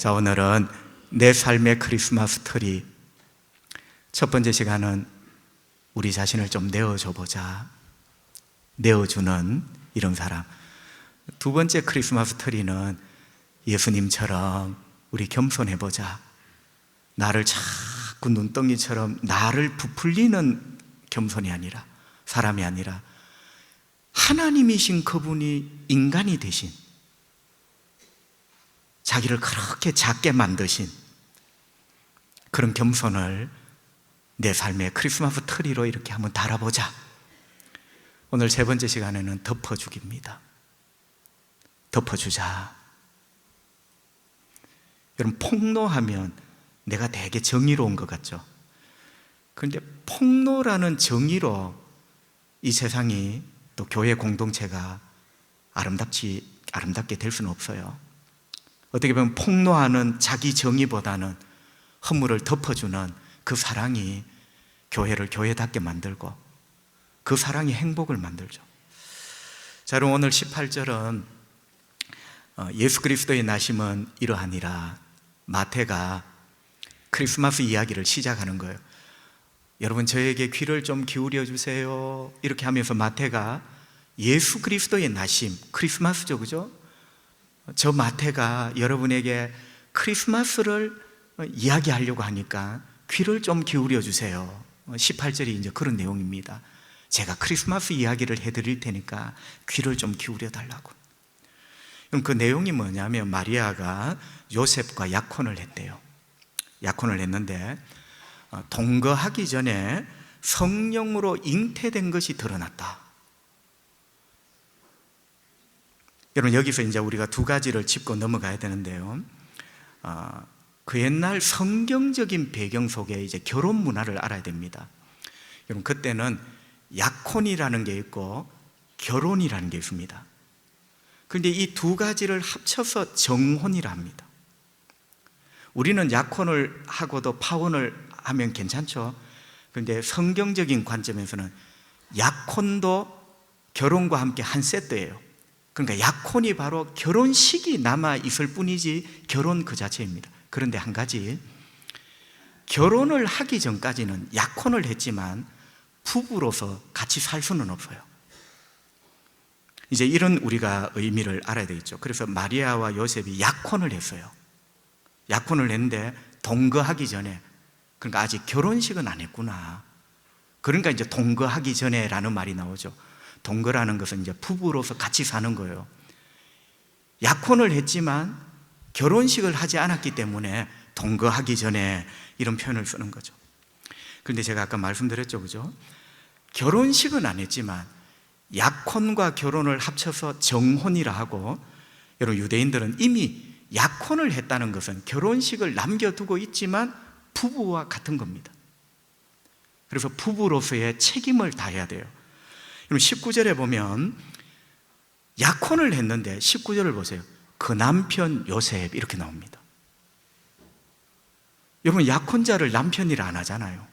자, 오늘은 내 삶의 크리스마스 트리. 첫 번째 시간은 우리 자신을 좀 내어줘 보자. 내어주는 이런 사람. 두 번째 크리스마스 트리는 예수님처럼 우리 겸손해 보자. 나를 자꾸 눈덩이처럼 나를 부풀리는 겸손이 아니라, 사람이 아니라 하나님이신 그분이 인간이 되신, 자기를 그렇게 작게 만드신 그런 겸손을 내 삶의 크리스마스 트리로 이렇게 한번 달아보자. 오늘 세 번째 시간에는 덮어주기입니다. 덮어주자. 여러분, 폭로하면 내가 되게 정의로운 것 같죠? 그런데 폭로라는 정의로 이 세상이, 또 교회 공동체가 아름답게 될 수는 없어요. 어떻게 보면 폭로하는 자기 정의보다는 허물을 덮어주는 그 사랑이 교회를 교회답게 만들고 그 사랑이 행복을 만들죠. 자, 그럼 오늘 18절은 예수 그리스도의 나심은 이러하니라. 마태가 크리스마스 이야기를 시작하는 거예요. 여러분, 저에게 귀를 좀 기울여 주세요. 이렇게 하면서 마태가 예수 그리스도의 나심, 크리스마스죠, 그죠? 저 마태가 여러분에게 크리스마스를 이야기하려고 하니까 귀를 좀 기울여 주세요. 18절이 이제 그런 내용입니다. 제가 크리스마스 이야기를 해드릴 테니까 귀를 좀 기울여 달라고. 그럼 그 내용이 뭐냐면, 마리아가 요셉과 약혼을 했대요. 약혼을 했는데 동거하기 전에 성령으로 잉태된 것이 드러났다. 여러분, 여기서 이제 우리가 두 가지를 짚고 넘어가야 되는데요. 그 옛날 성경적인 배경 속에 이제 결혼 문화를 알아야 됩니다. 여러분, 그때는 약혼이라는 게 있고 결혼이라는 게 있습니다. 그런데 이 두 가지를 합쳐서 정혼이라 합니다. 우리는 약혼을 하고도 파혼을 하면 괜찮죠. 그런데 성경적인 관점에서는 약혼도 결혼과 함께 한 세트예요. 그러니까 약혼이 바로 결혼식이 남아 있을 뿐이지 결혼 그 자체입니다. 그런데 한 가지, 결혼을 하기 전까지는 약혼을 했지만 부부로서 같이 살 수는 없어요. 이제 이런 우리가 의미를 알아야 되겠죠. 그래서 마리아와 요셉이 약혼을 했어요. 약혼을 했는데 동거하기 전에, 그러니까 아직 결혼식은 안 했구나. 그러니까 이제 동거하기 전에라는 말이 나오죠. 동거라는 것은 이제 부부로서 같이 사는 거예요. 약혼을 했지만 결혼식을 하지 않았기 때문에 동거하기 전에 이런 표현을 쓰는 거죠. 그런데 제가 아까 말씀드렸죠, 그죠? 결혼식은 안 했지만 약혼과 결혼을 합쳐서 정혼이라 하고, 여러분, 유대인들은 이미 약혼을 했다는 것은 결혼식을 남겨두고 있지만 부부와 같은 겁니다. 그래서 부부로서의 책임을 다해야 돼요. 19절에 보면 약혼을 했는데 19절을 보세요. 그 남편 요셉 이렇게 나옵니다. 여러분, 약혼자를 남편이라 안 하잖아요.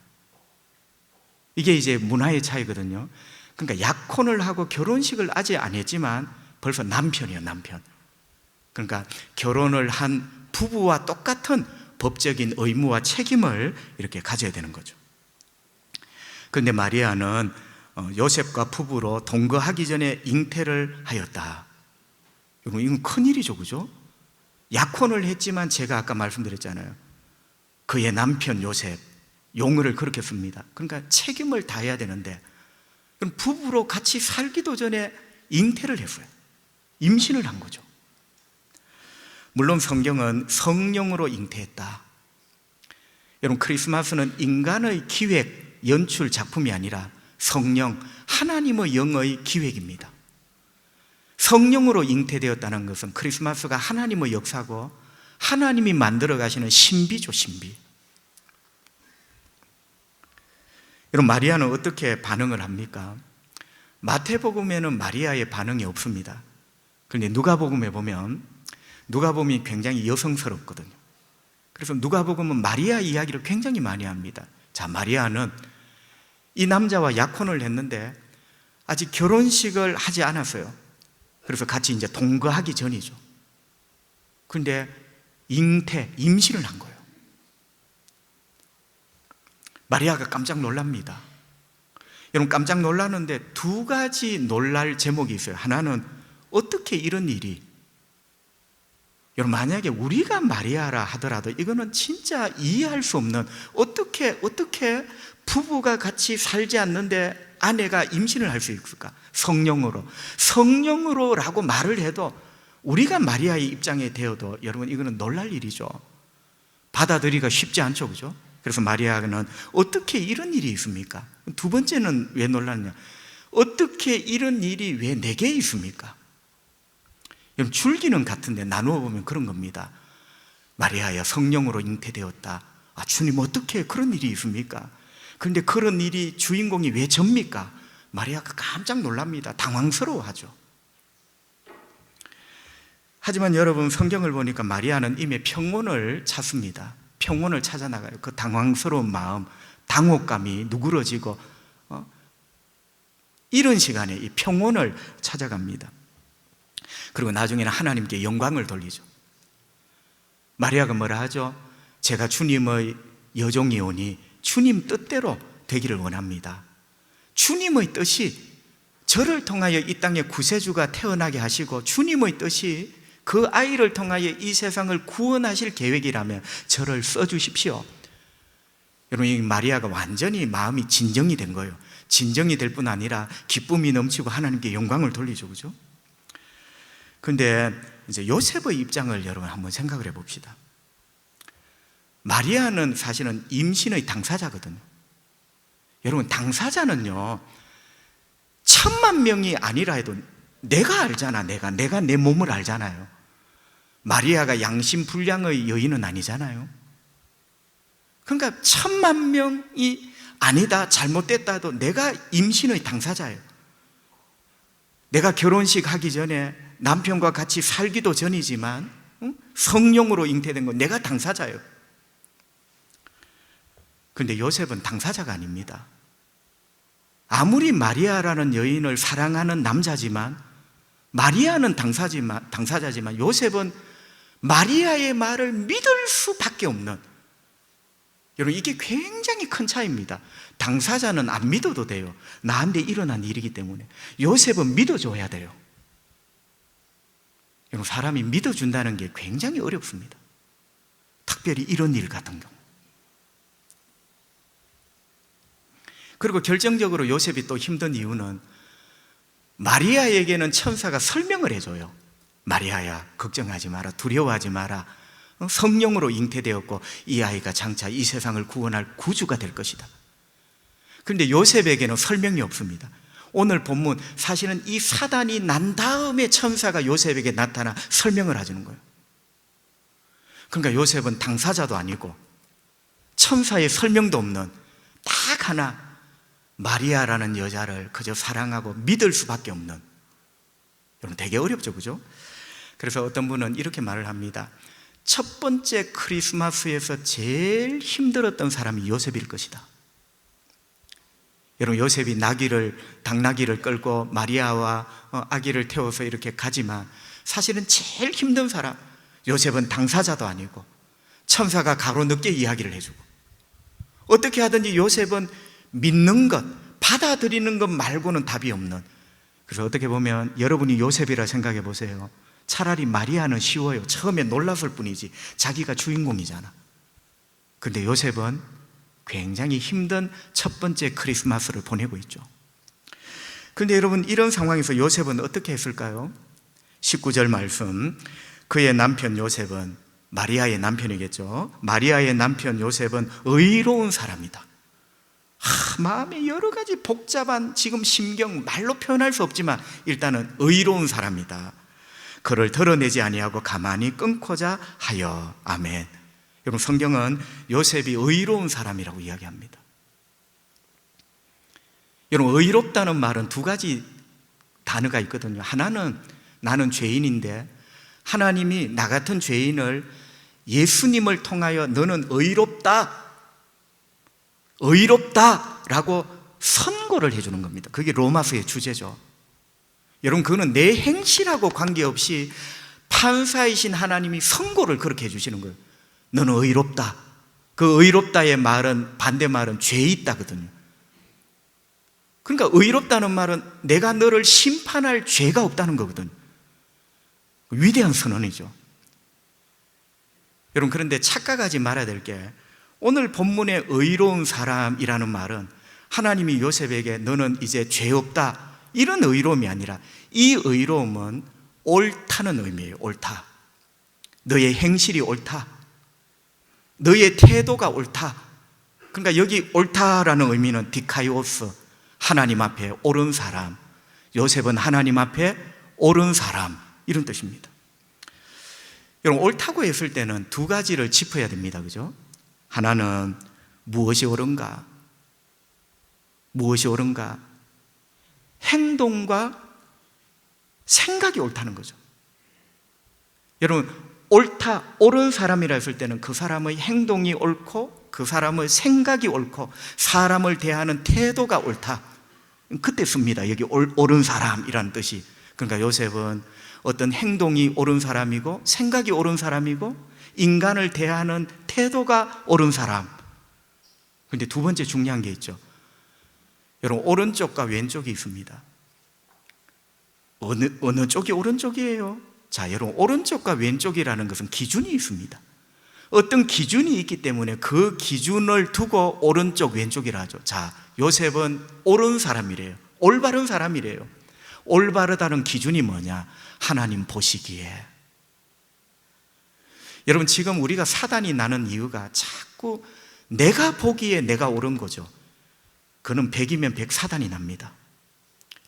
이게 이제 문화의 차이거든요. 그러니까 약혼을 하고 결혼식을 아직 안 했지만 벌써 남편이에요, 남편. 그러니까 결혼을 한 부부와 똑같은 법적인 의무와 책임을 이렇게 가져야 되는 거죠. 그런데 마리아는 요셉과 부부로 동거하기 전에 잉태를 하였다. 이건 큰일이죠, 그죠? 약혼을 했지만 제가 아까 말씀드렸잖아요. 그의 남편 요셉, 용어를 그렇게 씁니다. 그러니까 책임을 다해야 되는데, 그럼 부부로 같이 살기도 전에 잉태를 했어요. 임신을 한 거죠. 물론 성경은 성령으로 잉태했다. 여러분, 크리스마스는 인간의 기획, 연출 작품이 아니라 성령, 하나님의 영의 기획입니다. 성령으로 잉태되었다는 것은 크리스마스가 하나님의 역사고 하나님이 만들어 가시는 신비죠, 신비. 여러분, 마리아는 어떻게 반응을 합니까? 마태복음에는 마리아의 반응이 없습니다. 그런데 누가복음에 보면, 누가복음이 굉장히 여성스럽거든요. 그래서 누가복음은 마리아 이야기를 굉장히 많이 합니다. 자, 마리아는 이 남자와 약혼을 했는데 아직 결혼식을 하지 않았어요. 그래서 같이 이제 동거하기 전이죠. 그런데 임신을 한 거예요. 마리아가 깜짝 놀랍니다. 여러분, 깜짝 놀라는데 두 가지 놀랄 제목이 있어요. 하나는 어떻게 이런 일이, 여러분, 만약에 우리가 마리아라 하더라도 이거는 진짜 이해할 수 없는, 어떻게 부부가 같이 살지 않는데 아내가 임신을 할 수 있을까? 성령으로라고 말을 해도 우리가 마리아의 입장에 되어도 여러분, 이거는 놀랄 일이죠. 받아들이기가 쉽지 않죠, 그죠? 그래서 마리아는 어떻게 이런 일이 있습니까? 두 번째는 왜 놀랐냐? 어떻게 이런 일이 왜 내게 있습니까? 여러분, 줄기는 같은데 나누어 보면 그런 겁니다. 마리아야, 성령으로 잉태되었다. 주님, 어떻게 그런 일이 있습니까? 그런데 그런 일이 주인공이 왜 접니까? 마리아가 깜짝 놀랍니다. 당황스러워하죠. 하지만 여러분, 성경을 보니까 마리아는 이미 평온을 찾습니다. 평온을 찾아 나가요. 그 당황스러운 마음, 당혹감이 누그러지고 이런 시간에 이 평온을 찾아갑니다. 그리고 나중에는 하나님께 영광을 돌리죠. 마리아가 뭐라 하죠? 제가 주님의 여종이오니 주님 뜻대로 되기를 원합니다. 주님의 뜻이 저를 통하여 이 땅에 구세주가 태어나게 하시고 주님의 뜻이 그 아이를 통하여 이 세상을 구원하실 계획이라면 저를 써주십시오. 여러분, 이 마리아가 완전히 마음이 진정이 된 거예요. 진정이 될 뿐 아니라 기쁨이 넘치고 하나님께 영광을 돌리죠, 그죠? 그런데 이제 요셉의 입장을 여러분 한번 생각을 해봅시다. 마리아는 사실은 임신의 당사자거든요. 여러분, 당사자는요 10,000,000명이 아니라 해도 내가 알잖아. 내가 내 몸을 알잖아요. 마리아가 양심불량의 여인은 아니잖아요. 그러니까 10,000,000명이 아니다, 잘못됐다 해도 내가 임신의 당사자예요. 내가 결혼식 하기 전에 남편과 같이 살기도 전이지만 성령으로 잉태된 건 내가 당사자예요. 그런데 요셉은 당사자가 아닙니다. 아무리 마리아라는 여인을 사랑하는 남자지만, 마리아는 당사자지만 요셉은 마리아의 말을 믿을 수밖에 없는, 여러분, 이게 굉장히 큰 차이입니다. 당사자는 안 믿어도 돼요. 나한테 일어난 일이기 때문에. 요셉은 믿어줘야 돼요. 여러분, 사람이 믿어준다는 게 굉장히 어렵습니다. 특별히 이런 일 같은 경우. 그리고 결정적으로 요셉이 또 힘든 이유는 마리아에게는 천사가 설명을 해줘요. 마리아야, 걱정하지 마라, 두려워하지 마라. 성령으로 잉태되었고 이 아이가 장차 이 세상을 구원할 구주가 될 것이다. 그런데 요셉에게는 설명이 없습니다. 오늘 본문 사실은 이 사단이 난 다음에 천사가 요셉에게 나타나 설명을 해주는 거예요. 그러니까 요셉은 당사자도 아니고 천사의 설명도 없는 딱 하나, 마리아라는 여자를 그저 사랑하고 믿을 수밖에 없는, 여러분, 되게 어렵죠, 그죠? 그래서 어떤 분은 이렇게 말을 합니다. 첫 번째 크리스마스에서 제일 힘들었던 사람이 요셉일 것이다. 여러분, 요셉이 당나귀를 끌고 마리아와 아기를 태워서 이렇게 가지만 사실은 제일 힘든 사람, 요셉은 당사자도 아니고 천사가 가로늦게 이야기를 해주고, 어떻게 하든지 요셉은 믿는 것, 받아들이는 것 말고는 답이 없는, 그래서 어떻게 보면 여러분이 요셉이라 생각해 보세요. 차라리 마리아는 쉬워요. 처음에 놀랐을 뿐이지 자기가 주인공이잖아. 그런데 요셉은 굉장히 힘든 첫 번째 크리스마스를 보내고 있죠. 그런데 여러분, 이런 상황에서 요셉은 어떻게 했을까요? 19절 말씀, 그의 남편 요셉은, 마리아의 남편이겠죠. 마리아의 남편 요셉은 의로운 사람이다. 마음에 여러 가지 복잡한 지금 심경 말로 표현할 수 없지만 일단은 의로운 사람이다. 그를 드러내지 아니하고 가만히 끊고자 하여. 아멘. 여러분, 성경은 요셉이 의로운 사람이라고 이야기합니다. 여러분, 의롭다는 말은 두 가지 단어가 있거든요. 하나는 나는 죄인인데 하나님이 나 같은 죄인을 예수님을 통하여 너는 의롭다라고 선고를 해주는 겁니다. 그게 로마서의 주제죠. 여러분, 그거는 내 행실하고 관계없이 판사이신 하나님이 선고를 그렇게 해주시는 거예요. 너는 의롭다. 그 의롭다의 말은, 반대말은 죄 있다거든요. 그러니까 의롭다는 말은 내가 너를 심판할 죄가 없다는 거거든요. 위대한 선언이죠. 여러분, 그런데 착각하지 말아야 될 게, 오늘 본문의 의로운 사람이라는 말은 하나님이 요셉에게 너는 이제 죄 없다, 이런 의로움이 아니라, 이 의로움은 옳다는 의미예요. 옳다. 너의 행실이 옳다. 너의 태도가 옳다. 그러니까 여기 옳다라는 의미는 디카이오스, 하나님 앞에 옳은 사람. 요셉은 하나님 앞에 옳은 사람, 이런 뜻입니다. 여러분, 옳다고 했을 때는 두 가지를 짚어야 됩니다. 그죠? 하나는 무엇이 옳은가? 무엇이 옳은가? 행동과 생각이 옳다는 거죠. 여러분, 옳다, 옳은 사람이라 했을 때는 그 사람의 행동이 옳고 그 사람의 생각이 옳고 사람을 대하는 태도가 옳다. 그때 씁니다. 여기 옳은 사람이라는 뜻이. 그러니까 요셉은 어떤 행동이 옳은 사람이고 생각이 옳은 사람이고 인간을 대하는 태도가 옳은 사람. 그런데 두 번째 중요한 게 있죠. 여러분, 오른쪽과 왼쪽이 있습니다. 어느 쪽이 오른쪽이에요? 자, 여러분, 오른쪽과 왼쪽이라는 것은 기준이 있습니다. 어떤 기준이 있기 때문에 그 기준을 두고 오른쪽, 왼쪽이라 하죠. 자, 요셉은 옳은 사람이래요. 올바른 사람이래요. 올바르다는 기준이 뭐냐? 하나님 보시기에. 여러분, 지금 우리가 사단이 나는 이유가 자꾸 내가 보기에 내가 옳은 거죠. 그는 100이면 100 사단이 납니다.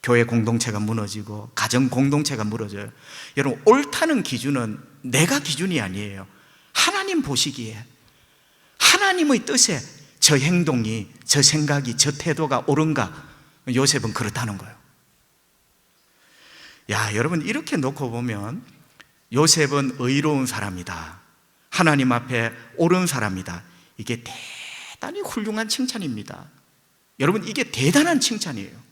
교회 공동체가 무너지고 가정 공동체가 무너져요. 여러분, 옳다는 기준은 내가 기준이 아니에요. 하나님 보시기에, 하나님의 뜻에 저 행동이, 저 생각이, 저 태도가 옳은가? 요셉은 그렇다는 거예요. 야, 여러분, 이렇게 놓고 보면 요셉은 의로운 사람이다, 하나님 앞에 옳은 사람이다, 이게 대단히 훌륭한 칭찬입니다. 여러분, 이게 대단한 칭찬이에요.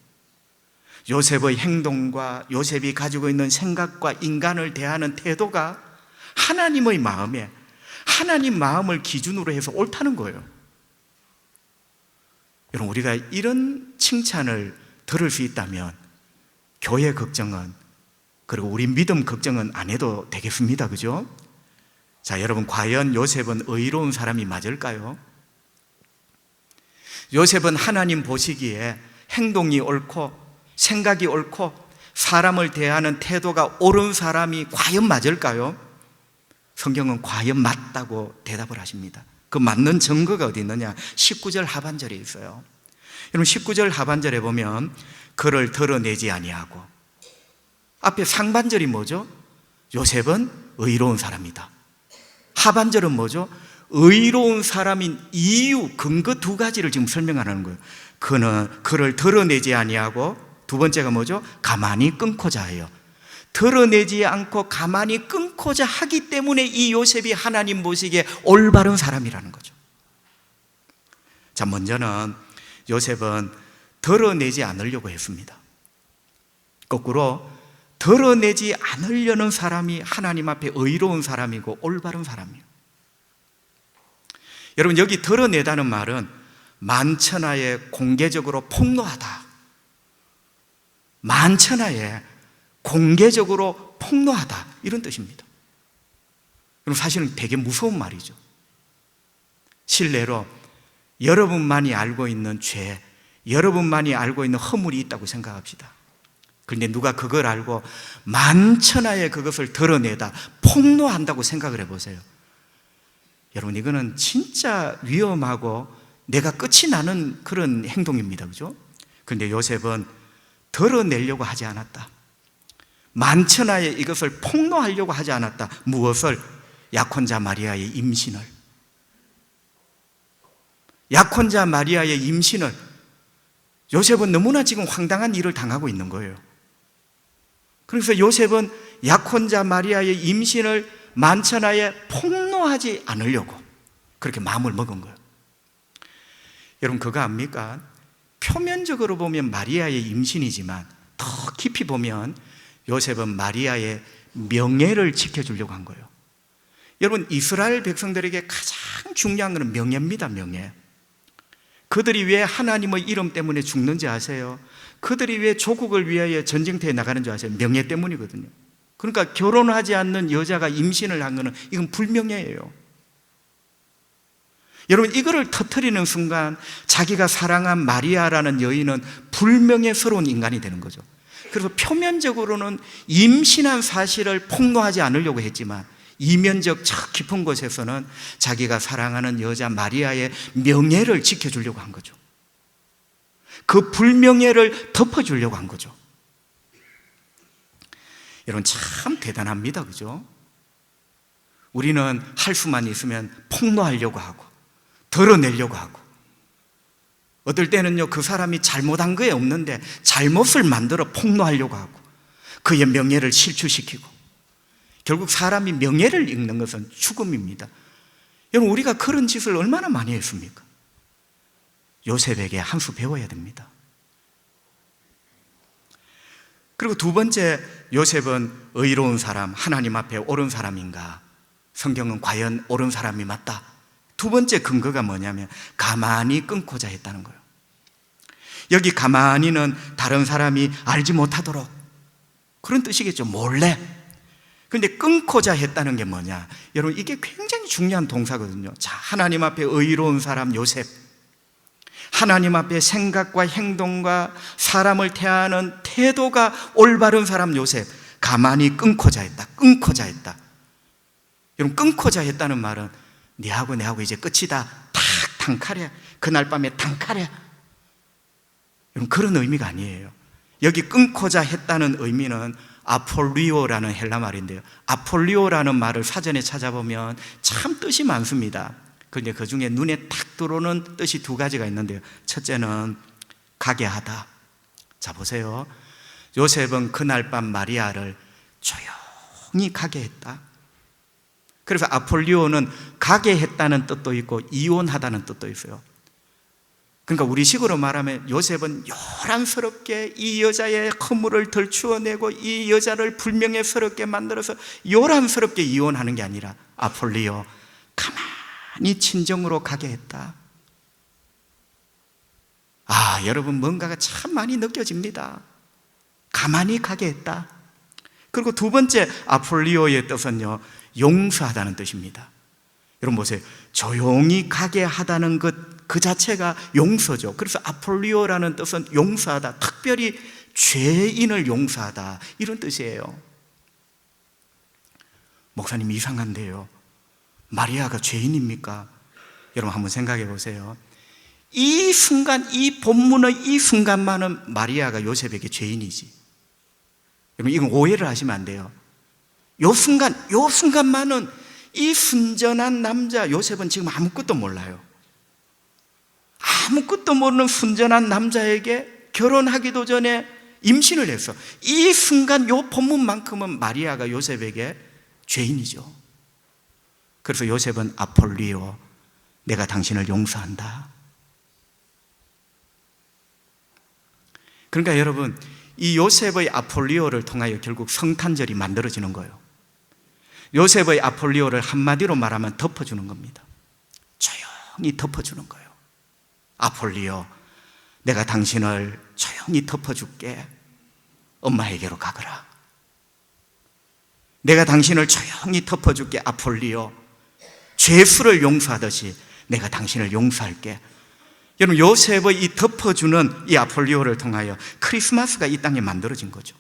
요셉의 행동과 요셉이 가지고 있는 생각과 인간을 대하는 태도가 하나님의 마음에, 하나님 마음을 기준으로 해서 옳다는 거예요. 여러분, 우리가 이런 칭찬을 들을 수 있다면 교회 걱정은, 그리고 우리 믿음 걱정은 안 해도 되겠습니다. 그죠? 자, 여러분, 과연 요셉은 의로운 사람이 맞을까요? 요셉은 하나님 보시기에 행동이 옳고 생각이 옳고 사람을 대하는 태도가 옳은 사람이 과연 맞을까요? 성경은 과연 맞다고 대답을 하십니다. 그 맞는 증거가 어디 있느냐? 19절 하반절에 있어요. 여러분, 19절 하반절에 보면 그를 드러내지 아니하고, 앞에 상반절이 뭐죠? 요셉은 의로운 사람이다. 하반절은 뭐죠? 의로운 사람인 이유, 근거 두 가지를 지금 설명하는 거예요. 그를 드러내지 아니하고, 두 번째가 뭐죠? 가만히 끊고자 해요. 드러내지 않고 가만히 끊고자 하기 때문에 이 요셉이 하나님 보시기에 올바른 사람이라는 거죠. 자, 먼저는 요셉은 드러내지 않으려고 했습니다. 거꾸로 드러내지 않으려는 사람이 하나님 앞에 의로운 사람이고 올바른 사람이에요. 여러분, 여기 드러내다는 말은 만천하에 공개적으로 폭로하다, 만천하에 공개적으로 폭로하다, 이런 뜻입니다. 그럼 사실은 되게 무서운 말이죠. 실례로 여러분만이 알고 있는 죄, 여러분만이 알고 있는 허물이 있다고 생각합시다. 그런데 누가 그걸 알고 만천하에 그것을 드러내다, 폭로한다고 생각을 해보세요. 여러분, 이거는 진짜 위험하고 내가 끝이 나는 그런 행동입니다. 그죠? 그런데 요셉은 드러내려고 하지 않았다. 만천하에 이것을 폭로하려고 하지 않았다. 무엇을? 약혼자 마리아의 임신을. 약혼자 마리아의 임신을. 요셉은 너무나 지금 황당한 일을 당하고 있는 거예요. 그래서 요셉은 약혼자 마리아의 임신을 만천하에 폭로하지 않으려고 그렇게 마음을 먹은 거예요. 여러분, 그거 압니까? 표면적으로 보면 마리아의 임신이지만 더 깊이 보면 요셉은 마리아의 명예를 지켜주려고 한 거예요. 여러분, 이스라엘 백성들에게 가장 중요한 것은 명예입니다. 명예. 그들이 왜 하나님의 이름 때문에 죽는지 아세요? 그들이 왜 조국을 위하여 전쟁터에 나가는 줄 아세요? 명예 때문이거든요. 그러니까 결혼하지 않는 여자가 임신을 한 것은 이건 불명예예요. 여러분, 이거를 터뜨리는 순간 자기가 사랑한 마리아라는 여인은 불명예스러운 인간이 되는 거죠. 그래서 표면적으로는 임신한 사실을 폭로하지 않으려고 했지만 이면적 저 깊은 곳에서는 자기가 사랑하는 여자 마리아의 명예를 지켜주려고 한 거죠. 그 불명예를 덮어주려고 한 거죠. 여러분, 참 대단합니다. 그죠? 우리는 할 수만 있으면 폭로하려고 하고 드러내려고 하고, 어떨 때는요, 그 사람이 잘못한 거에 없는데 잘못을 만들어 폭로하려고 하고 그의 명예를 실추시키고, 결국 사람이 명예를 잃는 것은 죽음입니다. 여러분, 우리가 그런 짓을 얼마나 많이 했습니까? 요셉에게 한 수 배워야 됩니다. 그리고 두 번째, 요셉은 의로운 사람, 하나님 앞에 옳은 사람인가? 성경은 과연 옳은 사람이 맞다? 두 번째 근거가 뭐냐면 가만히 끊고자 했다는 거예요. 여기 가만히는 다른 사람이 알지 못하도록, 그런 뜻이겠죠. 몰래. 그런데 끊고자 했다는 게 뭐냐? 여러분, 이게 굉장히 중요한 동사거든요. 자, 하나님 앞에 의로운 사람 요셉, 하나님 앞에 생각과 행동과 사람을 대하는 태도가 올바른 사람 요셉, 가만히 끊고자 했다. 끊고자 했다. 여러분, 끊고자 했다는 말은 네하고 내하고 이제 끝이다. 탁 단칼에, 그날 밤에 단칼에, 여러분, 그런 의미가 아니에요. 여기 끊고자 했다는 의미는 아폴리오라는 헬라 말인데요, 아폴리오라는 말을 사전에 찾아보면 참 뜻이 많습니다. 그런데 그 중에 눈에 탁 들어오는 뜻이 두 가지가 있는데요, 첫째는 가게 하다. 자, 보세요. 요셉은 그날 밤 마리아를 조용히 가게 했다. 그래서 아폴리오는 가게 했다는 뜻도 있고 이혼하다는 뜻도 있어요. 그러니까 우리식으로 말하면 요셉은 요란스럽게 이 여자의 허물을 덜추어내고 이 여자를 불명예스럽게 만들어서 요란스럽게 이혼하는 게 아니라 아폴리오, 가만히 친정으로 가게 했다. 아, 여러분, 뭔가가 참 많이 느껴집니다. 가만히 가게 했다. 그리고 두 번째 아폴리오의 뜻은요, 용서하다는 뜻입니다. 여러분 보세요. 조용히 가게 하다는 것 그 자체가 용서죠. 그래서 아폴리오라는 뜻은 용서하다, 특별히 죄인을 용서하다, 이런 뜻이에요. 목사님, 이상한데요, 마리아가 죄인입니까? 여러분 한번 생각해 보세요. 이 순간, 이 본문의 이 순간만은 마리아가 요셉에게 죄인이지. 여러분, 이건 오해를 하시면 안 돼요. 요 순간만은 이 순전한 남자 요셉은 지금 아무것도 몰라요. 아무것도 모르는 순전한 남자에게 결혼하기도 전에 임신을 했어. 이 순간, 요 본문만큼은 마리아가 요셉에게 죄인이죠. 그래서 요셉은 아폴리오, 내가 당신을 용서한다. 그러니까 여러분, 이 요셉의 아폴리오를 통하여 결국 성탄절이 만들어지는 거예요. 요셉의 아폴리오를 한마디로 말하면 덮어주는 겁니다. 조용히 덮어주는 거예요. 아폴리오, 내가 당신을 조용히 덮어줄게. 엄마에게로 가거라. 내가 당신을 조용히 덮어줄게. 아폴리오, 죄수를 용서하듯이 내가 당신을 용서할게. 여러분, 요셉의 이 덮어주는 이 아폴리오를 통하여 크리스마스가 이 땅에 만들어진 거죠.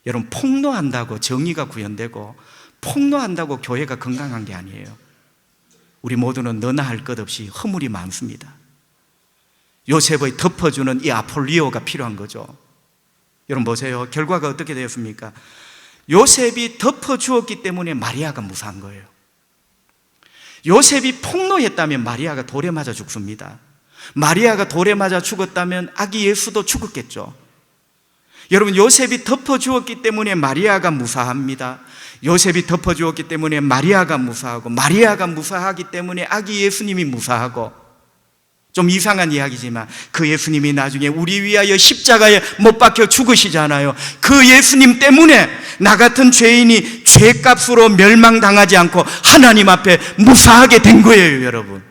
여러분, 폭로한다고 정의가 구현되고 폭로한다고 교회가 건강한 게 아니에요. 우리 모두는 너나 할 것 없이 허물이 많습니다. 요셉의 덮어주는 이 아폴리오가 필요한 거죠. 여러분 보세요. 결과가 어떻게 되었습니까? 요셉이 덮어주었기 때문에 마리아가 무사한 거예요. 요셉이 폭로했다면 마리아가 돌에 맞아 죽습니다. 마리아가 돌에 맞아 죽었다면 아기 예수도 죽었겠죠. 여러분, 요셉이 덮어주었기 때문에 마리아가 무사합니다. 요셉이 덮어주었기 때문에 마리아가 무사하고, 마리아가 무사하기 때문에 아기 예수님이 무사하고, 좀 이상한 이야기지만 그 예수님이 나중에 우리 위하여 십자가에 못 박혀 죽으시잖아요. 그 예수님 때문에 나 같은 죄인이 죄값으로 멸망당하지 않고 하나님 앞에 무사하게 된 거예요, 여러분.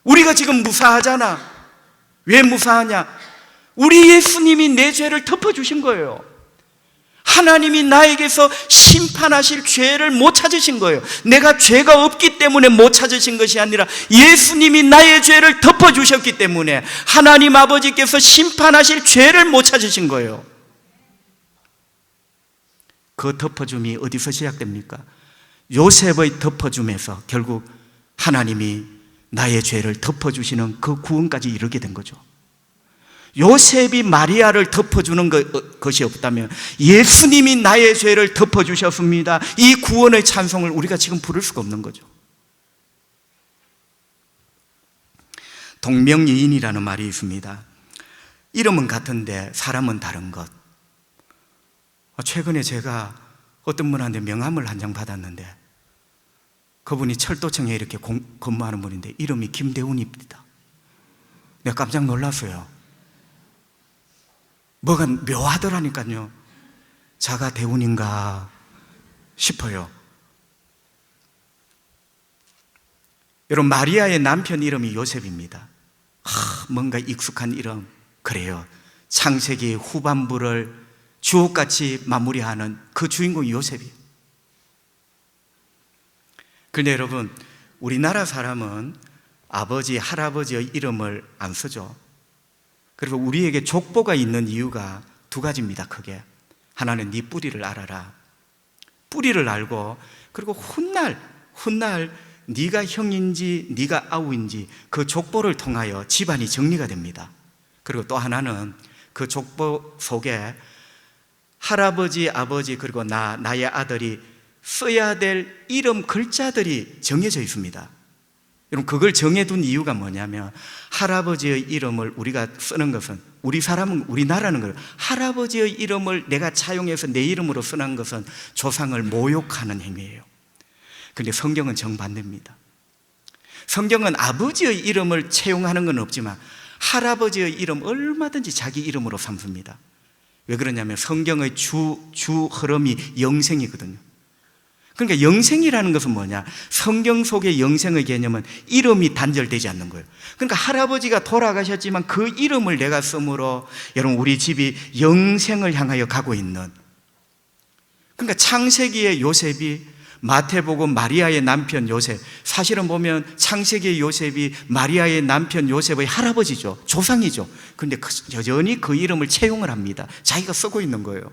우리가 지금 무사하잖아. 왜 무사하냐? 우리 예수님이 내 죄를 덮어주신 거예요. 하나님이 나에게서 심판하실 죄를 못 찾으신 거예요. 내가 죄가 없기 때문에 못 찾으신 것이 아니라 예수님이 나의 죄를 덮어주셨기 때문에 하나님 아버지께서 심판하실 죄를 못 찾으신 거예요. 그 덮어줌이 어디서 시작됩니까? 요셉의 덮어줌에서 결국 하나님이 나의 죄를 덮어주시는 그 구원까지 이르게 된 거죠. 요셉이 마리아를 덮어주는 것이 없다면 예수님이 나의 죄를 덮어주셨습니다. 이 구원의 찬송을 우리가 지금 부를 수가 없는 거죠. 동명이인이라는 말이 있습니다. 이름은 같은데 사람은 다른 것. 최근에 제가 어떤 분한테 명함을 한 장 받았는데 그분이 철도청에 이렇게 근무하는 분인데 이름이 김대훈입니다. 내가 깜짝 놀랐어요. 뭐가 묘하더라니까요. 자가 대운인가 싶어요. 여러분, 마리아의 남편 이름이 요셉입니다. 뭔가 익숙한 이름. 그래요. 창세기 후반부를 주옥같이 마무리하는 그 주인공이 요셉이에요. 그런데 여러분, 우리나라 사람은 아버지, 할아버지의 이름을 안 쓰죠. 그리고 우리에게 족보가 있는 이유가 두 가지입니다, 크게. 하나는 네 뿌리를 알아라. 뿌리를 알고, 그리고 훗날 네가 형인지 네가 아우인지 그 족보를 통하여 집안이 정리가 됩니다. 그리고 또 하나는 그 족보 속에 할아버지, 아버지, 그리고 나의 아들이 써야 될 이름 글자들이 정해져 있습니다. 여러분, 그걸 정해둔 이유가 뭐냐면 할아버지의 이름을 우리가 쓰는 것은 우리나라는 거예요. 할아버지의 이름을 내가 차용해서 내 이름으로 쓰는 것은 조상을 모욕하는 행위예요. 그런데 성경은 정반대입니다. 성경은 아버지의 이름을 채용하는 건 없지만 할아버지의 이름 얼마든지 자기 이름으로 삼습니다. 왜 그러냐면 성경의 주 흐름이 영생이거든요. 그러니까 영생이라는 것은 뭐냐? 성경 속의 영생의 개념은 이름이 단절되지 않는 거예요. 그러니까 할아버지가 돌아가셨지만 그 이름을 내가 쓰므로 여러분, 우리 집이 영생을 향하여 가고 있는, 그러니까 창세기의 요셉이 마태복음 마리아의 남편 요셉, 사실은 보면 창세기의 요셉이 마리아의 남편 요셉의 할아버지죠. 조상이죠. 그런데 여전히 그 이름을 채용을 합니다. 자기가 쓰고 있는 거예요.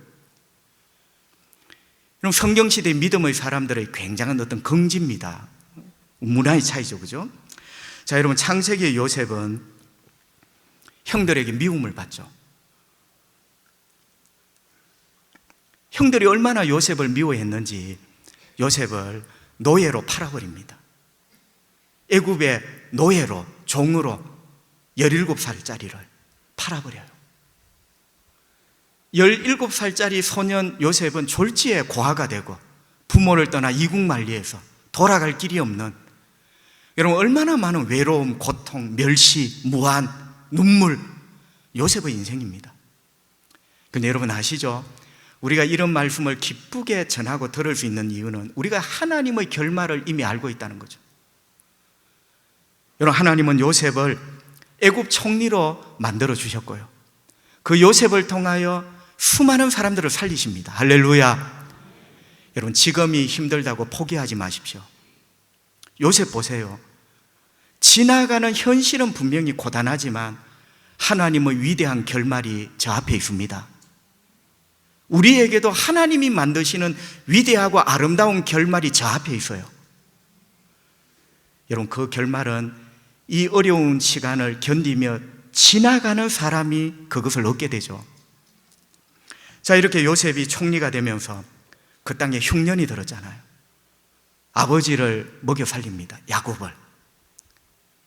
그럼 성경시대의 믿음의 사람들의 굉장한 어떤 긍지입니다. 문화의 차이죠, 그죠? 자, 여러분, 창세기의 요셉은 형들에게 미움을 받죠. 형들이 얼마나 요셉을 미워했는지 요셉을 노예로 팔아버립니다. 애굽의 노예로, 종으로 17살짜리를 팔아버려요. 17살짜리 소년 요셉은 졸지에 고아가 되고 부모를 떠나 이국만리에서 돌아갈 길이 없는, 여러분, 얼마나 많은 외로움, 고통, 멸시, 무한, 눈물, 요셉의 인생입니다. 근데 여러분 아시죠? 우리가 이런 말씀을 기쁘게 전하고 들을 수 있는 이유는 우리가 하나님의 결말을 이미 알고 있다는 거죠. 여러분, 하나님은 요셉을 애굽 총리로 만들어 주셨고요, 그 요셉을 통하여 수많은 사람들을 살리십니다. 할렐루야. 여러분, 지금이 힘들다고 포기하지 마십시오. 요셉 보세요. 지나가는 현실은 분명히 고단하지만 하나님의 위대한 결말이 저 앞에 있습니다. 우리에게도 하나님이 만드시는 위대하고 아름다운 결말이 저 앞에 있어요. 여러분, 그 결말은 이 어려운 시간을 견디며 지나가는 사람이 그것을 얻게 되죠. 자, 이렇게 요셉이 총리가 되면서 그 땅에 흉년이 들었잖아요. 아버지를 먹여 살립니다, 야곱을.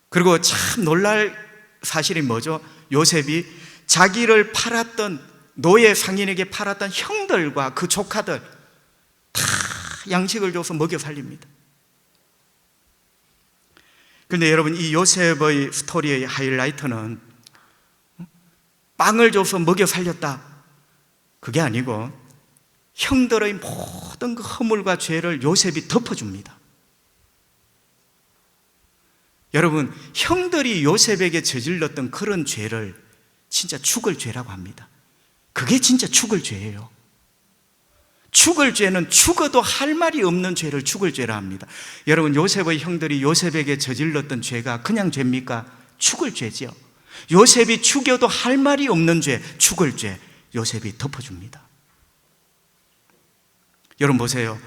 그리고 참 놀랄 사실이 뭐죠? 요셉이 자기를 팔았던, 노예 상인에게 팔았던 형들과 그 조카들 다 양식을 줘서 먹여 살립니다. 그런데 여러분, 이 요셉의 스토리의 하이라이트는 빵을 줘서 먹여 살렸다, 그게 아니고 형들의 모든 그 허물과 죄를 요셉이 덮어줍니다. 여러분, 형들이 요셉에게 저질렀던 그런 죄를 진짜 죽을 죄라고 합니다. 그게 진짜 죽을 죄예요. 죽을 죄는 죽어도 할 말이 없는 죄를 죽을 죄라 합니다. 여러분, 요셉의 형들이 요셉에게 저질렀던 죄가 그냥 죄입니까? 죽을 죄지요. 요셉이 죽여도 할 말이 없는 죄, 죽을 죄, 요셉이 덮어줍니다. 여러분 보세요.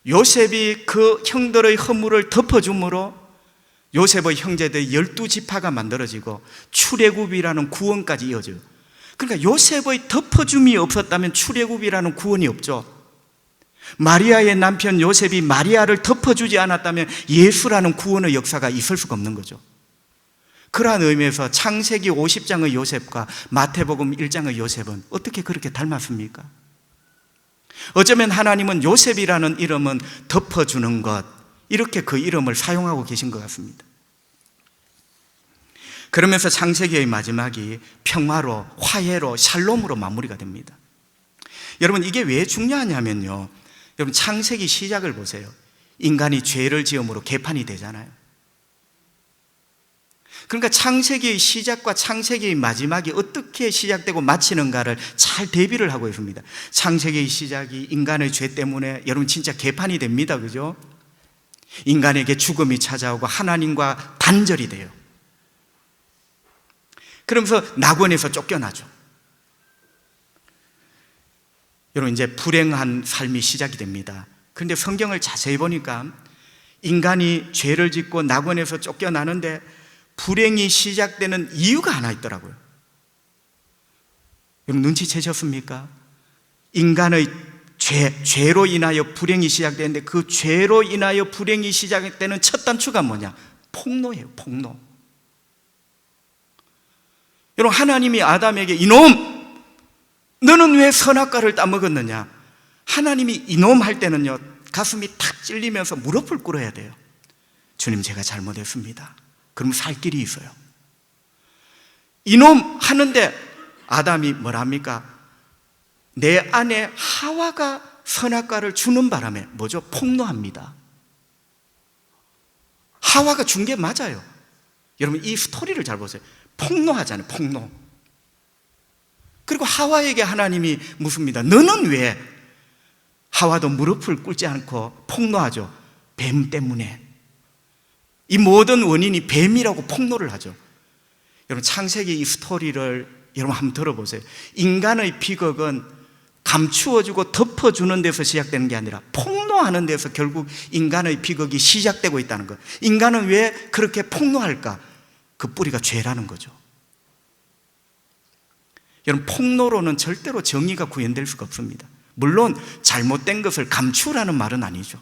요셉이 그 형들의 허물을 덮어줌으로 요셉의 형제들 12지파가 만들어지고 출애굽이라는 구원까지 이어져요. 그러니까 요셉의 덮어줌이 없었다면 출애굽이라는 구원이 없죠. 마리아의 남편 요셉이 마리아를 덮어주지 않았다면 예수라는 구원의 역사가 있을 수가 없는 거죠. 그러한 의미에서 창세기 50장의 요셉과 마태복음 1장의 요셉은 어떻게 그렇게 닮았습니까? 어쩌면 하나님은 요셉이라는 이름은 덮어주는 것, 이렇게 그 이름을 사용하고 계신 것 같습니다. 그러면서 창세기의 마지막이 평화로, 화해로, 샬롬으로 마무리가 됩니다. 여러분, 이게 왜 중요하냐면요, 여러분, 창세기 시작을 보세요. 인간이 죄를 지음으로 개판이 되잖아요. 그러니까 창세기의 시작과 창세기의 마지막이 어떻게 시작되고 마치는가를 잘 대비를 하고 있습니다. 창세기의 시작이 인간의 죄 때문에 여러분 진짜 개판이 됩니다. 그죠? 인간에게 죽음이 찾아오고 하나님과 단절이 돼요. 그러면서 낙원에서 쫓겨나죠. 여러분, 이제 불행한 삶이 시작이 됩니다. 그런데 성경을 자세히 보니까 인간이 죄를 짓고 낙원에서 쫓겨나는데 불행이 시작되는 이유가 하나 있더라고요. 여러분, 눈치채셨습니까? 인간의 죄로 인하여 불행이 시작되는데 그 죄로 인하여 불행이 시작되는 첫 단추가 뭐냐? 폭로예요, 폭로. 여러분, 하나님이 아담에게 이놈! 너는 왜 선악과를 따먹었느냐? 하나님이 이놈 할 때는요, 가슴이 탁 찔리면서 무릎을 꿇어야 돼요. 주님, 제가 잘못했습니다. 그럼 살 길이 있어요. 이놈 하는데 아담이 뭐랍니까? 내 아내 하와가 선악과를 주는 바람에 뭐죠? 폭로합니다. 하와가 준 게 맞아요. 여러분, 이 스토리를 잘 보세요. 폭로하잖아요, 폭로. 그리고 하와에게 하나님이 묻습니다. 너는 왜? 하와도 무릎을 꿇지 않고 폭로하죠. 뱀 때문에. 이 모든 원인이 뱀이라고 폭로를 하죠. 여러분, 창세기 이 스토리를 여러분 한번 들어보세요. 인간의 비극은 감추어주고 덮어주는 데서 시작되는 게 아니라 폭로하는 데서 결국 인간의 비극이 시작되고 있다는 것. 인간은 왜 그렇게 폭로할까? 그 뿌리가 죄라는 거죠. 여러분, 폭로로는 절대로 정의가 구현될 수가 없습니다. 물론 잘못된 것을 감추라는 말은 아니죠.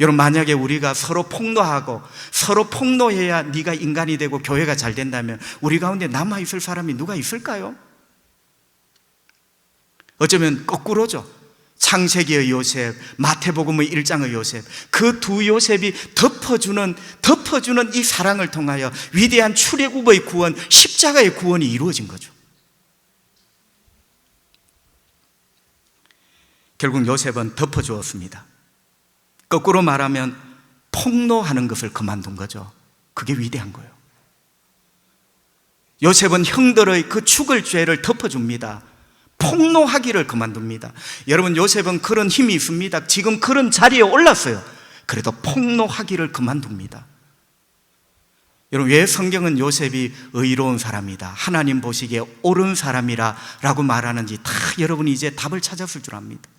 여러분, 만약에 우리가 서로 폭로하고 서로 폭로해야 네가 인간이 되고 교회가 잘 된다면 우리 가운데 남아있을 사람이 누가 있을까요? 어쩌면 거꾸로죠. 창세기의 요셉, 마태복음의 1장의 요셉, 그 두 요셉이 덮어주는 이 사랑을 통하여 위대한 출애굽의 구원, 십자가의 구원이 이루어진 거죠. 결국 요셉은 덮어주었습니다. 거꾸로 말하면 폭로하는 것을 그만둔 거죠. 그게 위대한 거예요. 요셉은 형들의 그 죽을 죄를 덮어줍니다. 폭로하기를 그만둡니다. 여러분, 요셉은 그런 힘이 있습니다. 지금 그런 자리에 올랐어요. 그래도 폭로하기를 그만둡니다. 여러분, 왜 성경은 요셉이 의로운 사람이다, 하나님 보시기에 옳은 사람이라 라고 말하는지 다 여러분이 이제 답을 찾았을 줄 압니다.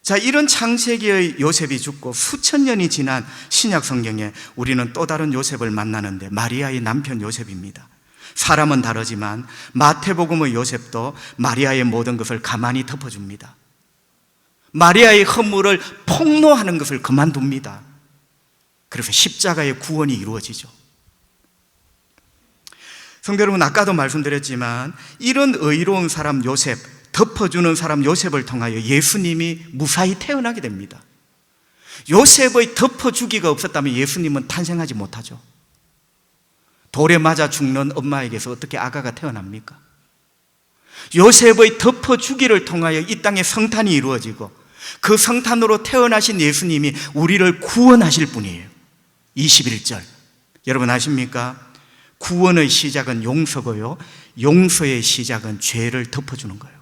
자, 이런 창세기의 요셉이 죽고 수천 년이 지난 신약 성경에 우리는 또 다른 요셉을 만나는데 마리아의 남편 요셉입니다. 사람은 다르지만 마태복음의 요셉도 마리아의 모든 것을 가만히 덮어줍니다. 마리아의 허물을 폭로하는 것을 그만둡니다. 그래서 십자가의 구원이 이루어지죠. 성도 여러분, 아까도 말씀드렸지만 이런 의로운 사람 요셉, 덮어주는 사람 요셉을 통하여 예수님이 무사히 태어나게 됩니다. 요셉의 덮어주기가 없었다면 예수님은 탄생하지 못하죠. 돌에 맞아 죽는 엄마에게서 어떻게 아가가 태어납니까? 요셉의 덮어주기를 통하여 이 땅에 성탄이 이루어지고 그 성탄으로 태어나신 예수님이 우리를 구원하실 분이에요. 21절 여러분 아십니까? 구원의 시작은 용서고요, 용서의 시작은 죄를 덮어주는 거예요.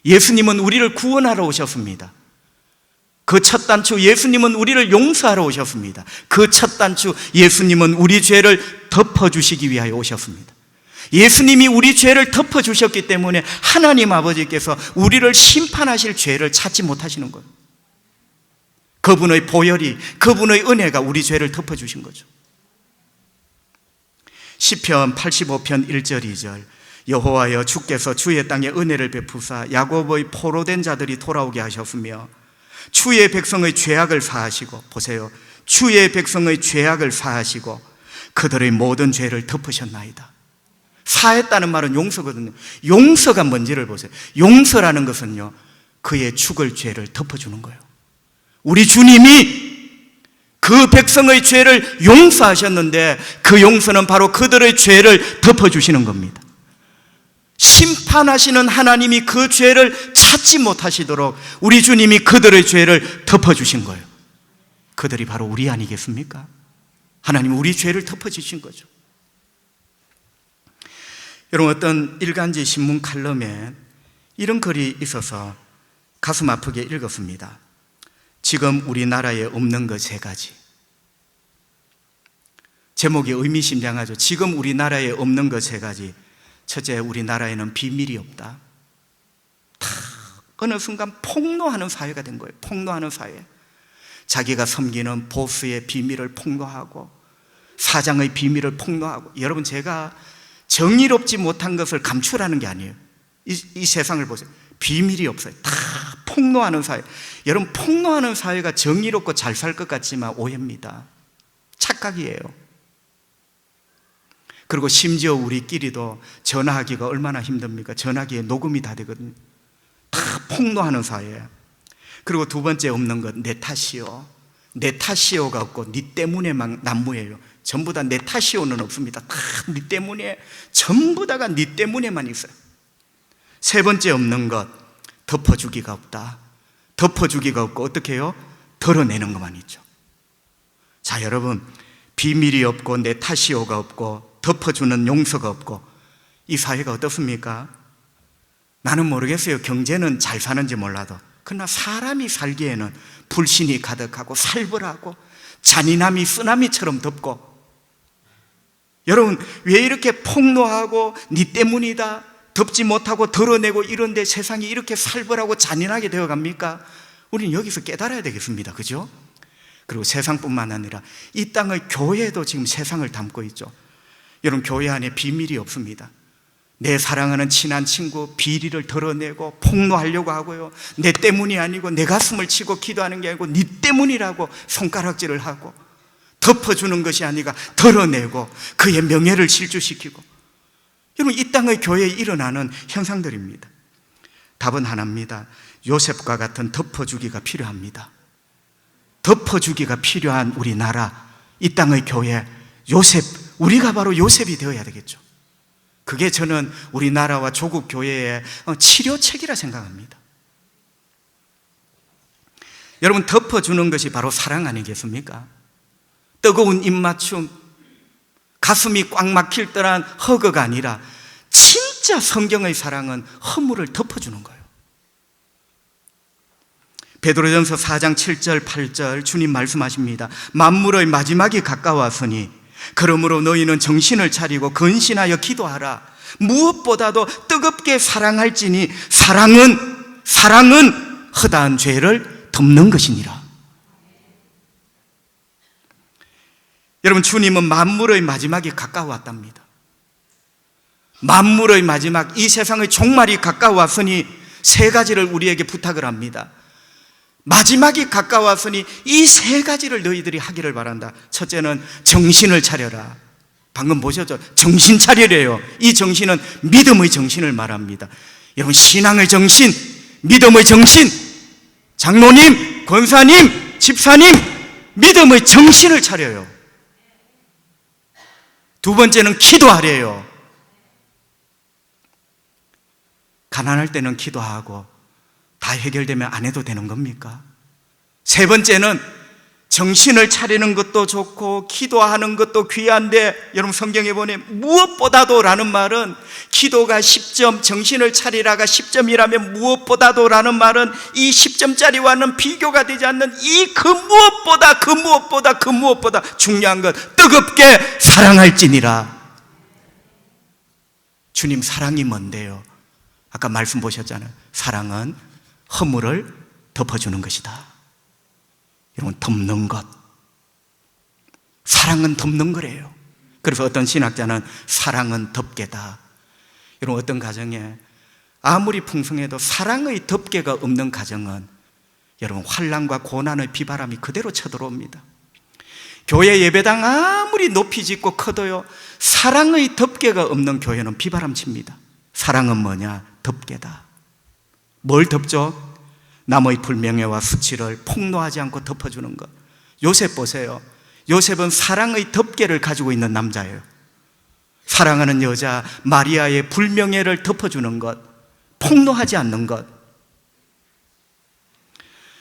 예수님은 우리를 구원하러 오셨습니다. 그 첫 단추 예수님은 우리를 용서하러 오셨습니다. 그 첫 단추 예수님은 우리 죄를 덮어주시기 위하여 오셨습니다. 예수님이 우리 죄를 덮어주셨기 때문에 하나님 아버지께서 우리를 심판하실 죄를 찾지 못하시는 거예요. 그분의 보혈이, 그분의 은혜가 우리 죄를 덮어주신 거죠. 시편 85편 1절 2절 여호와여 주께서 주의 땅에 은혜를 베푸사 야곱의 포로된 자들이 돌아오게 하셨으며 주의 백성의 죄악을 사하시고, 보세요, 주의 백성의 죄악을 사하시고 그들의 모든 죄를 덮으셨나이다. 사했다는 말은 용서거든요. 용서가 뭔지를 보세요. 용서라는 것은요, 그의 죽을 죄를 덮어주는 거예요. 우리 주님이 그 백성의 죄를 용서하셨는데 그 용서는 바로 그들의 죄를 덮어주시는 겁니다. 심판하시는 하나님이 그 죄를 찾지 못하시도록 우리 주님이 그들의 죄를 덮어주신 거예요. 그들이 바로 우리 아니겠습니까? 하나님은 우리 죄를 덮어주신 거죠. 여러분, 어떤 일간지 신문 칼럼에 이런 글이 있어서 가슴 아프게 읽었습니다. 지금 우리나라에 없는 것 3가지. 제목이 의미심장하죠. 지금 우리나라에 없는 것 3가지. 첫째, 우리나라에는 비밀이 없다. 다 어느 순간 폭로하는 사회가 된 거예요. 폭로하는 사회. 자기가 섬기는 보스의 비밀을 폭로하고 사장의 비밀을 폭로하고. 여러분, 제가 정의롭지 못한 것을 감출하는 게 아니에요. 이 세상을 보세요. 비밀이 없어요. 다 폭로하는 사회. 여러분, 폭로하는 사회가 정의롭고 잘 살 것 같지만 오해입니다. 착각이에요. 그리고 심지어 우리끼리도 전화하기가 얼마나 힘듭니까? 전화기에 녹음이 다 되거든요. 다 폭로하는 사회. 그리고 2번째 없는 것, 내 탓이요. 내 탓이요가 없고 네 때문에만 난무해요. 전부 다 내 탓이요는 없습니다. 다 네 때문에, 전부 다가 네 때문에만 있어요. 3번째 없는 것, 덮어주기가 없다. 덮어주기가 없고 어떻게 해요? 덜어내는 것만 있죠. 자, 여러분, 비밀이 없고 내 탓이요가 없고 덮어주는 용서가 없고 이 사회가 어떻습니까? 나는 모르겠어요. 경제는 잘 사는지 몰라도, 그러나 사람이 살기에는 불신이 가득하고 살벌하고 잔인함이 쓰나미처럼 덮고. 여러분, 왜 이렇게 폭로하고 네 때문이다, 덮지 못하고 덜어내고 이런데 세상이 이렇게 살벌하고 잔인하게 되어갑니까? 우리는 여기서 깨달아야 되겠습니다. 그죠? 그리고 세상뿐만 아니라 이 땅의 교회도 지금 세상을 담고 있죠. 여러분, 교회 안에 비밀이 없습니다. 내 사랑하는 친한 친구 비리를 덜어내고 폭로하려고 하고요, 내 때문이 아니고 내 가슴을 치고 기도하는 게 아니고 네 때문이라고 손가락질을 하고 덮어주는 것이 아니라 덜어내고 그의 명예를 실추시키고. 여러분, 이 땅의 교회에 일어나는 현상들입니다. 답은 하나입니다. 요셉과 같은 덮어주기가 필요합니다. 덮어주기가 필요한 우리나라, 이 땅의 교회, 요셉, 우리가 바로 요셉이 되어야 되겠죠. 그게 저는 우리나라와 조국 교회의 치료책이라 생각합니다. 여러분, 덮어주는 것이 바로 사랑 아니겠습니까? 뜨거운 입맞춤, 가슴이 꽉 막힐 듯한 허거가 아니라 진짜 성경의 사랑은 허물을 덮어주는 거예요. 베드로전서 4장 7절 8절 주님 말씀하십니다. 만물의 마지막이 가까웠으니 그러므로 너희는 정신을 차리고 근신하여 기도하라. 무엇보다도 뜨겁게 사랑할지니 사랑은 허다한 죄를 덮는 것이니라. 여러분, 주님은 만물의 마지막이 가까워왔답니다. 만물의 마지막, 이 세상의 종말이 가까웠으니 3가지를 우리에게 부탁을 합니다. 마지막이 가까웠으니 이 3가지를 너희들이 하기를 바란다. 첫째는 정신을 차려라. 방금 보셨죠? 정신 차리래요. 이 정신은 믿음의 정신을 말합니다. 여러분, 신앙의 정신, 믿음의 정신, 장로님, 권사님, 집사님, 믿음의 정신을 차려요. 두 번째는 기도하래요. 가난할 때는 기도하고 다 해결되면 안 해도 되는 겁니까? 세 번째는 정신을 차리는 것도 좋고 기도하는 것도 귀한데, 여러분 성경에 보면 무엇보다도 라는 말은, 기도가 10점, 정신을 차리라가 10점이라면 무엇보다도 라는 말은 이 10점짜리와는 비교가 되지 않는 이 그 무엇보다 중요한 것, 뜨겁게 사랑할지니라. 주님 사랑이 뭔데요? 아까 말씀 보셨잖아요. 사랑은 허물을 덮어주는 것이다. 여러분, 덮는 것. 사랑은 덮는 거래요. 그래서 어떤 신학자는 사랑은 덮개다. 여러분, 어떤 가정에 아무리 풍성해도 사랑의 덮개가 없는 가정은 여러분 환난과 고난의 비바람이 그대로 쳐들어옵니다. 교회 예배당 아무리 높이 짓고 커도요, 사랑의 덮개가 없는 교회는 비바람 칩니다. 사랑은 뭐냐? 덮개다. 뭘 덮죠? 남의 불명예와 수치를 폭로하지 않고 덮어주는 것. 요셉 보세요. 요셉은 사랑의 덮개를 가지고 있는 남자예요. 사랑하는 여자 마리아의 불명예를 덮어주는 것, 폭로하지 않는 것.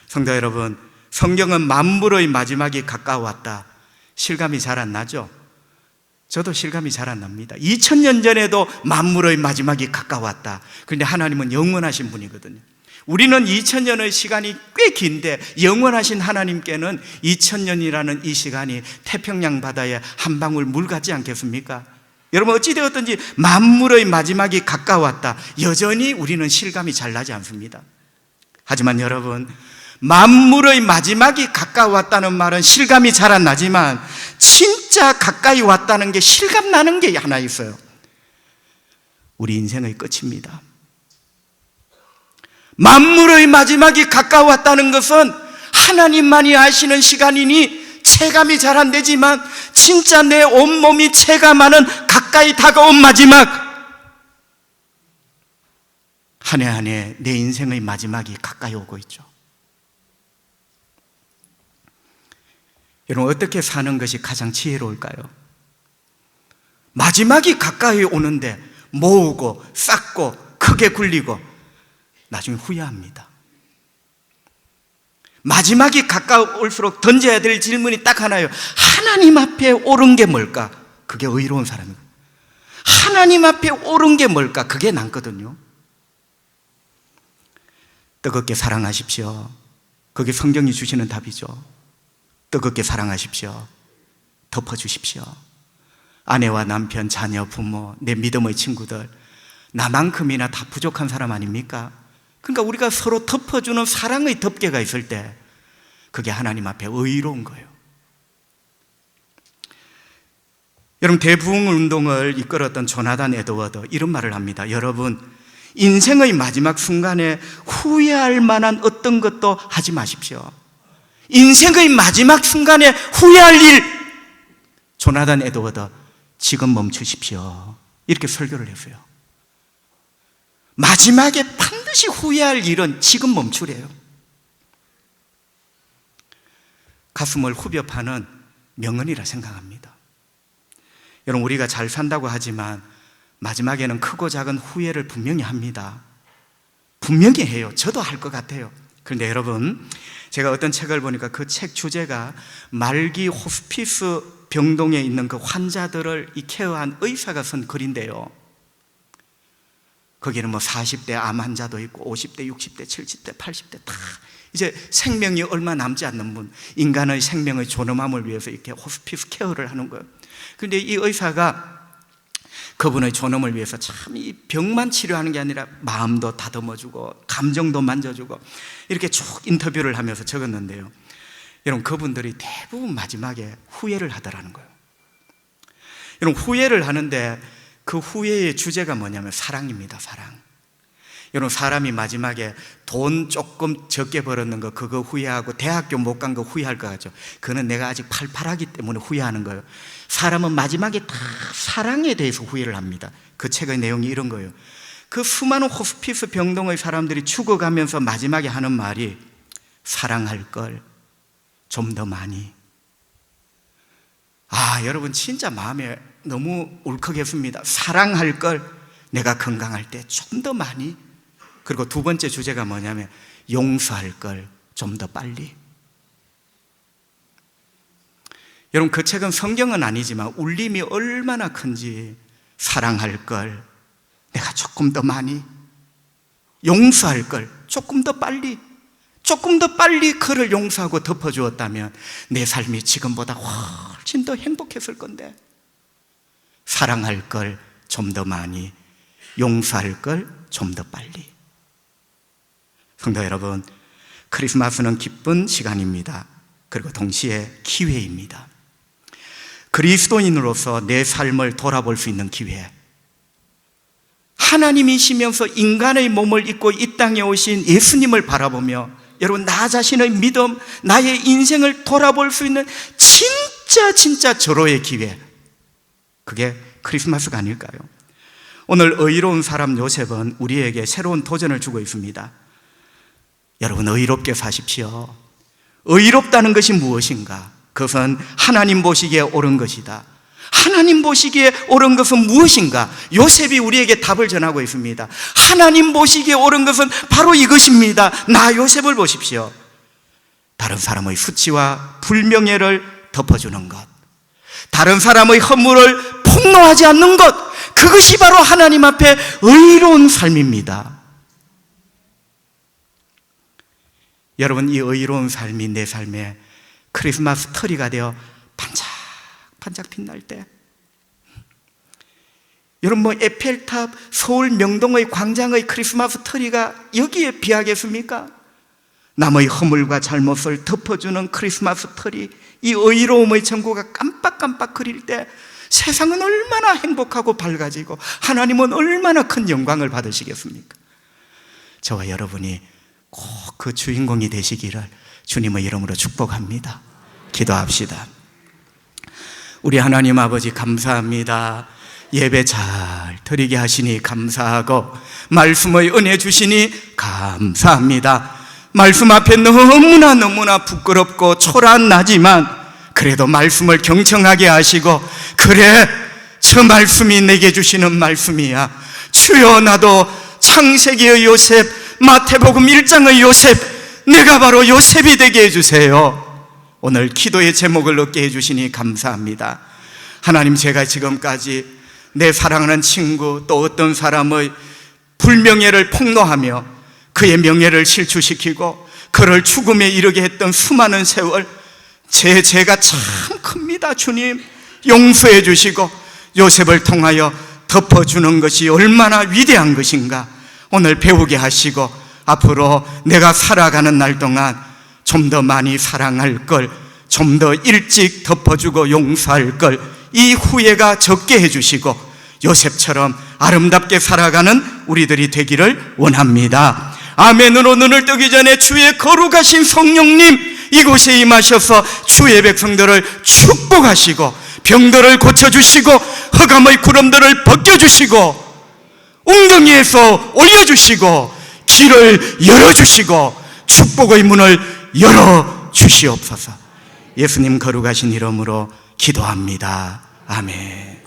성도 여러분, 성경은 만물의 마지막이 가까워왔다. 실감이 잘 안 나죠? 저도 실감이 잘 안 납니다. 2000년 전에도 만물의 마지막이 가까웠다. 그런데 하나님은 영원하신 분이거든요. 우리는 2000년의 시간이 꽤 긴데 영원하신 하나님께는 2000년이라는 이 시간이 태평양 바다에 한 방울 물 같지 않겠습니까? 여러분, 어찌되었든지 만물의 마지막이 가까웠다. 여전히 우리는 실감이 잘 나지 않습니다. 하지만 여러분, 만물의 마지막이 가까웠다는 말은 실감이 잘 안 나지만 진짜 가까이 왔다는 게 실감 나는 게 하나 있어요. 우리 인생의 끝입니다. 만물의 마지막이 가까웠다는 것은 하나님만이 아시는 시간이니 체감이 잘 안 되지만 진짜 내 온몸이 체감하는 가까이 다가온 마지막, 한 해 한 해 내 인생의 마지막이 가까이 오고 있죠. 여러분, 어떻게 사는 것이 가장 지혜로울까요? 마지막이 가까이 오는데 모으고 쌓고 크게 굴리고 나중에 후회합니다. 마지막이 가까울수록 던져야 될 질문이 딱 하나예요. 하나님 앞에 옳은 게 뭘까? 그게 의로운 사람이에요. 하나님 앞에 옳은 게 뭘까? 그게 남거든요. 뜨겁게 사랑하십시오. 그게 성경이 주시는 답이죠. 뜨겁게 사랑하십시오. 덮어주십시오. 아내와 남편, 자녀, 부모, 내 믿음의 친구들, 나만큼이나 다 부족한 사람 아닙니까? 그러니까 우리가 서로 덮어주는 사랑의 덮개가 있을 때 그게 하나님 앞에 의로운 거예요. 여러분, 대부흥운동을 이끌었던 조나단 에드워드 이런 말을 합니다. 여러분, 인생의 마지막 순간에 후회할 만한 어떤 것도 하지 마십시오. 인생의 마지막 순간에 후회할 일, 조나단 에드워드, 지금 멈추십시오. 이렇게 설교를 했어요. 마지막에 반드시 후회할 일은 지금 멈추래요. 가슴을 후벼 파는 명언이라 생각합니다. 여러분, 우리가 잘 산다고 하지만 마지막에는 크고 작은 후회를 분명히 합니다. 분명히 해요. 저도 할 것 같아요. 그런데 여러분, 제가 어떤 책을 보니까 그 책 주제가 말기 호스피스 병동에 있는 그 환자들을 케어한 의사가 쓴 글인데요, 거기는 뭐 40대 암 환자도 있고 50대, 60대, 70대, 80대 다 이제 생명이 얼마 남지 않는 분, 인간의 생명의 존엄함을 위해서 이렇게 호스피스 케어를 하는 거예요. 그런데 이 의사가 그분의 존엄을 위해서 참 이 병만 치료하는 게 아니라 마음도 다듬어주고 감정도 만져주고 이렇게 쭉 인터뷰를 하면서 적었는데요, 여러분, 그분들이 대부분 마지막에 후회를 하더라는 거예요. 여러분, 후회를 하는데 그 후회의 주제가 뭐냐면 사랑입니다. 사랑. 여러분, 사람이 마지막에 돈 조금 적게 벌었는 거 그거 후회하고 대학교 못 간 거 후회할 것 같죠. 그거는 내가 아직 팔팔하기 때문에 후회하는 거예요. 사람은 마지막에 다 사랑에 대해서 후회를 합니다. 그 책의 내용이 이런 거예요. 그 수많은 호스피스 병동의 사람들이 죽어가면서 마지막에 하는 말이 사랑할 걸 좀 더 많이. 여러분 진짜 마음에 너무 울컥했습니다. 사랑할 걸 내가 건강할 때 좀 더 많이. 그리고 두 번째 주제가 뭐냐면 용서할 걸 좀 더 빨리. 여러분 그 책은 성경은 아니지만 울림이 얼마나 큰지. 사랑할 걸 내가 조금 더 많이, 용서할 걸 조금 더 빨리, 조금 더 빨리 그를 용서하고 덮어주었다면 내 삶이 지금보다 훨씬 더 행복했을 건데, 사랑할 걸 좀 더 많이, 용서할 걸 좀 더 빨리. 성도 여러분, 크리스마스는 기쁜 시간입니다. 그리고 동시에 기회입니다. 그리스도인으로서 내 삶을 돌아볼 수 있는 기회. 하나님이시면서 인간의 몸을 입고 이 땅에 오신 예수님을 바라보며 여러분 나 자신의 믿음, 나의 인생을 돌아볼 수 있는 진짜 절호의 기회. 그게 크리스마스가 아닐까요? 오늘 의로운 사람 요셉은 우리에게 새로운 도전을 주고 있습니다. 여러분 의롭게 사십시오. 의롭다는 것이 무엇인가? 그것은 하나님 보시기에 옳은 것이다. 하나님 보시기에 옳은 것은 무엇인가? 요셉이 우리에게 답을 전하고 있습니다. 하나님 보시기에 옳은 것은 바로 이것입니다. 나 요셉을 보십시오. 다른 사람의 수치와 불명예를 덮어주는 것, 다른 사람의 허물을 폭로하지 않는 것, 그것이 바로 하나님 앞에 의로운 삶입니다. 여러분 이 의로운 삶이 내 삶에 크리스마스 트리가 되어 반짝반짝 빛날 때, 여러분 에펠탑, 서울 명동의 광장의 크리스마스 트리가 여기에 비하겠습니까? 남의 허물과 잘못을 덮어주는 크리스마스 트리, 이 의로움의 전구가 깜빡깜빡 그릴 때 세상은 얼마나 행복하고 밝아지고 하나님은 얼마나 큰 영광을 받으시겠습니까? 저와 여러분이 꼭 그 주인공이 되시기를 주님의 이름으로 축복합니다. 기도합시다. 우리 하나님 아버지 감사합니다. 예배 잘 드리게 하시니 감사하고 말씀의 은혜 주시니 감사합니다. 말씀 앞에 너무나 부끄럽고 초라하지만 그래도 말씀을 경청하게 하시고, 그래 저 말씀이 내게 주시는 말씀이야. 주여 나도 창세기의 요셉, 마태복음 1장의 요셉, 내가 바로 요셉이 되게 해주세요. 오늘 기도의 제목을 얻게 해주시니 감사합니다. 하나님 제가 지금까지 내 사랑하는 친구 또 어떤 사람의 불명예를 폭로하며 그의 명예를 실추시키고 그를 죽음에 이르게 했던 수많은 세월, 제 죄가 참 큽니다. 주님 용서해 주시고 요셉을 통하여 덮어주는 것이 얼마나 위대한 것인가 오늘 배우게 하시고, 앞으로 내가 살아가는 날 동안 좀 더 많이 사랑할 걸, 좀 더 일찍 덮어주고 용서할 걸, 이 후회가 적게 해주시고 요셉처럼 아름답게 살아가는 우리들이 되기를 원합니다. 아멘으로 눈을 뜨기 전에 주의 거룩하신 성령님 이곳에 임하셔서 주의 백성들을 축복하시고 병들을 고쳐주시고 흑암의 구름들을 벗겨주시고 웅덩이에서 올려주시고 길을 열어주시고 축복의 문을 열어주시옵소서. 예수님 거룩하신 이름으로 기도합니다. 아멘.